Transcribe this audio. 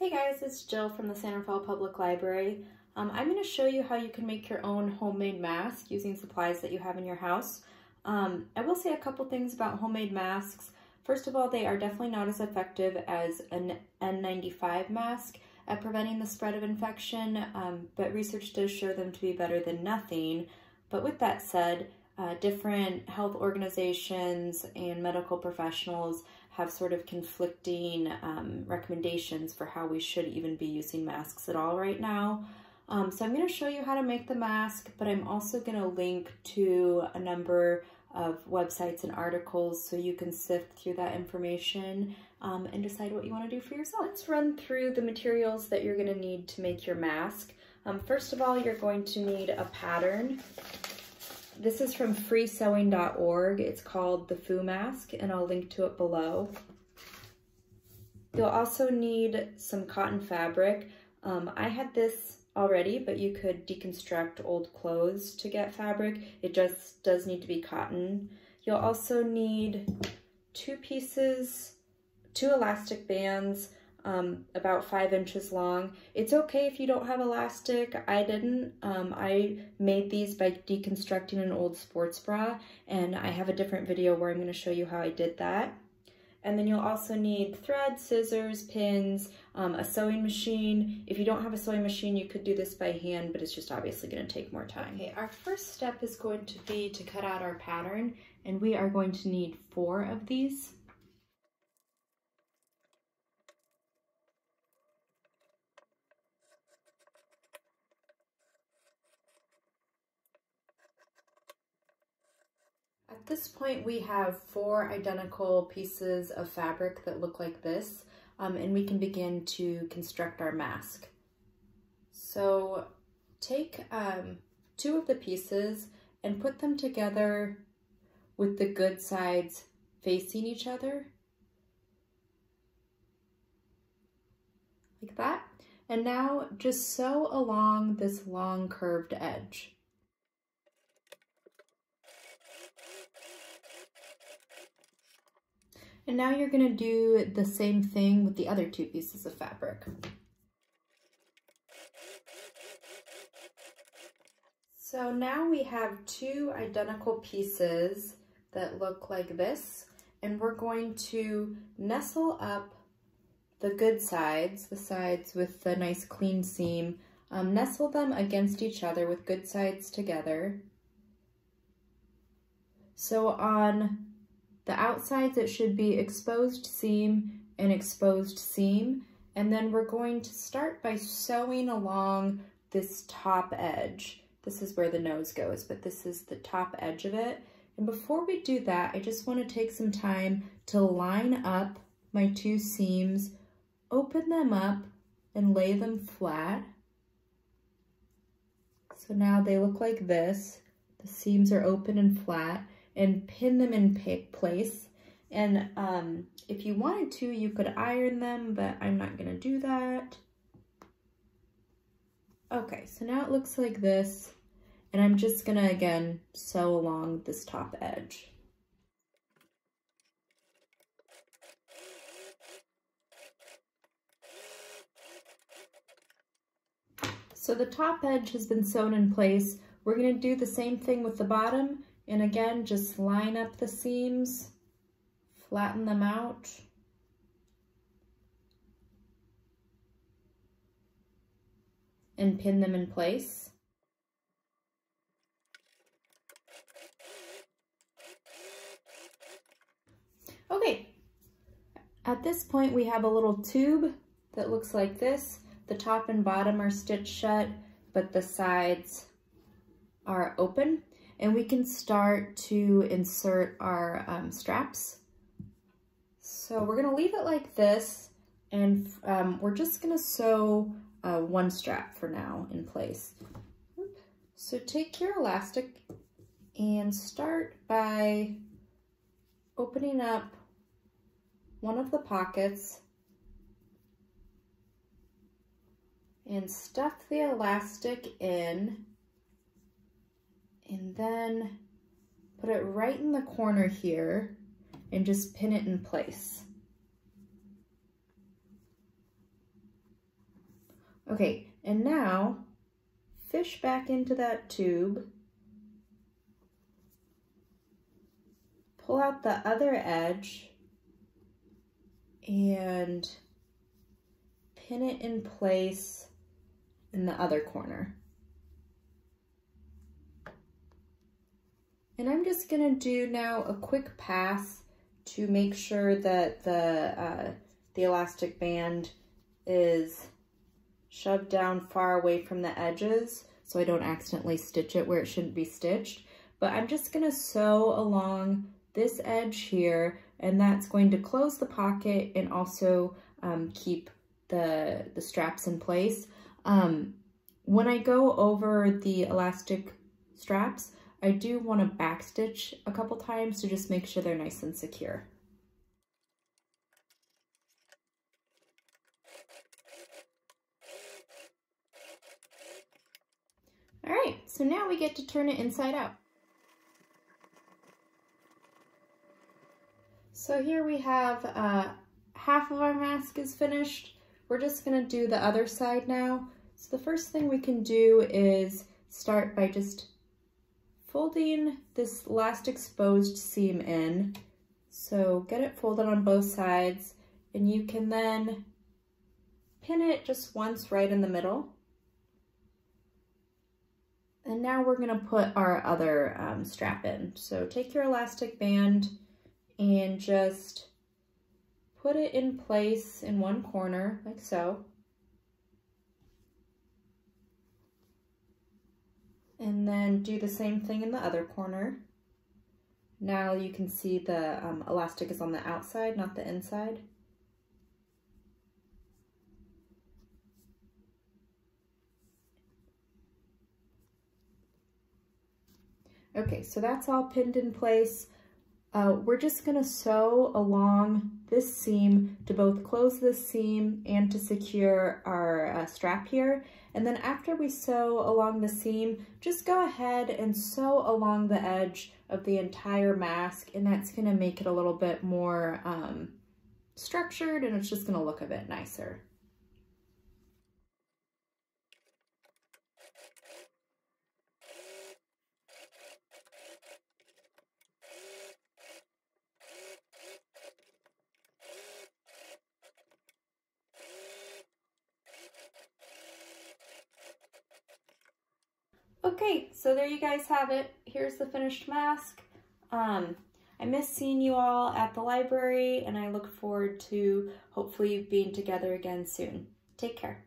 Hey guys, it's Jill from the San Rafael Public Library. I'm going to show you how you can make your own homemade mask using supplies that you have in your house. I will say a couple things about homemade masks. First of all, they are definitely not as effective as an N95 mask at preventing the spread of infection, but research does show them to be better than nothing. But with that said, different health organizations and medical professionals have sort of conflicting recommendations for how we should even be using masks at all right now. So I'm going to show you how to make the mask, but I'm also going to link to a number of websites and articles so you can sift through that information and decide what you want to do for yourself. Let's run through the materials that you're going to need to make your mask. First of all, you're going to need a pattern. This is from freesewing.org. It's called the Foo Mask, and I'll link to it below. You'll also need some cotton fabric. I had this already, but you could deconstruct old clothes to get fabric. It just does need to be cotton. You'll also need two elastic bands, about 5 inches long. It's okay if you don't have elastic. I didn't. I made these by deconstructing an old sports bra, and I have a different video where I'm going to show you how I did that. And then you'll also need thread, scissors, pins, a sewing machine. If you don't have a sewing machine, you could do this by hand, but it's just obviously going to take more time. Okay, our first step is going to be to cut out our pattern, and we are going to need 4 of these. At this point, we have 4 identical pieces of fabric that look like this, and we can begin to construct our mask. So take 2 of the pieces and put them together with the good sides facing each other, like that. And now just sew along this long curved edge. And now you're going to do the same thing with the other 2 pieces of fabric. So now we have 2 identical pieces that look like this, and we're going to nestle up the good sides, the sides with the nice clean seam, nestle them against each other with good sides together. So on the outsides, it should be exposed seam and exposed seam. And then we're going to start by sewing along this top edge. This is where the nose goes, but this is the top edge of it. And before we do that, I just want to take some time to line up my 2 seams, open them up, and lay them flat. So now they look like this. The seams are open and flat, and pin them in place. And if you wanted to, you could iron them, but I'm not gonna do that. Okay, so now it looks like this, and I'm just gonna, again, sew along this top edge. So the top edge has been sewn in place. We're gonna do the same thing with the bottom. And again, just line up the seams, flatten them out. And pin them in place. Okay, at this point we have a little tube that looks like this. The top and bottom are stitched shut, but the sides are open. And we can start to insert our straps. So we're gonna leave it like this, and we're just gonna sew 1 strap for now in place. So take your elastic and start by opening up one of the pockets and stuff the elastic in, and then put it right in the corner here and just pin it in place. Okay, and now fish back into that tube. Pull out the other edge and pin it in place in the other corner. And I'm just gonna do now a quick pass to make sure that the elastic band is shoved down far away from the edges so I don't accidentally stitch it where it shouldn't be stitched. But I'm just gonna sew along this edge here, and that's going to close the pocket and also keep the straps in place. When I go over the elastic straps, I do want to backstitch a couple times to just make sure they're nice and secure. All right, so now we get to turn it inside out. So here we have half of our mask is finished. We're just gonna do the other side now. So the first thing we can do is start by just folding this last exposed seam in. So get it folded on both sides, and you can then pin it just once right in the middle. And now we're gonna put our other strap in. So take your elastic band and just put it in place in one corner, like so. And then do the same thing in the other corner. Now you can see the elastic is on the outside, not the inside. Okay, so that's all pinned in place. We're just gonna sew along this seam to both close this seam and to secure our strap here. And then after we sew along the seam, just go ahead and sew along the edge of the entire mask, and that's gonna make it a little bit more structured, and it's just gonna look a bit nicer. Okay, so there you guys have it. Here's the finished mask. I miss seeing you all at the library, and I look forward to hopefully being together again soon. Take care.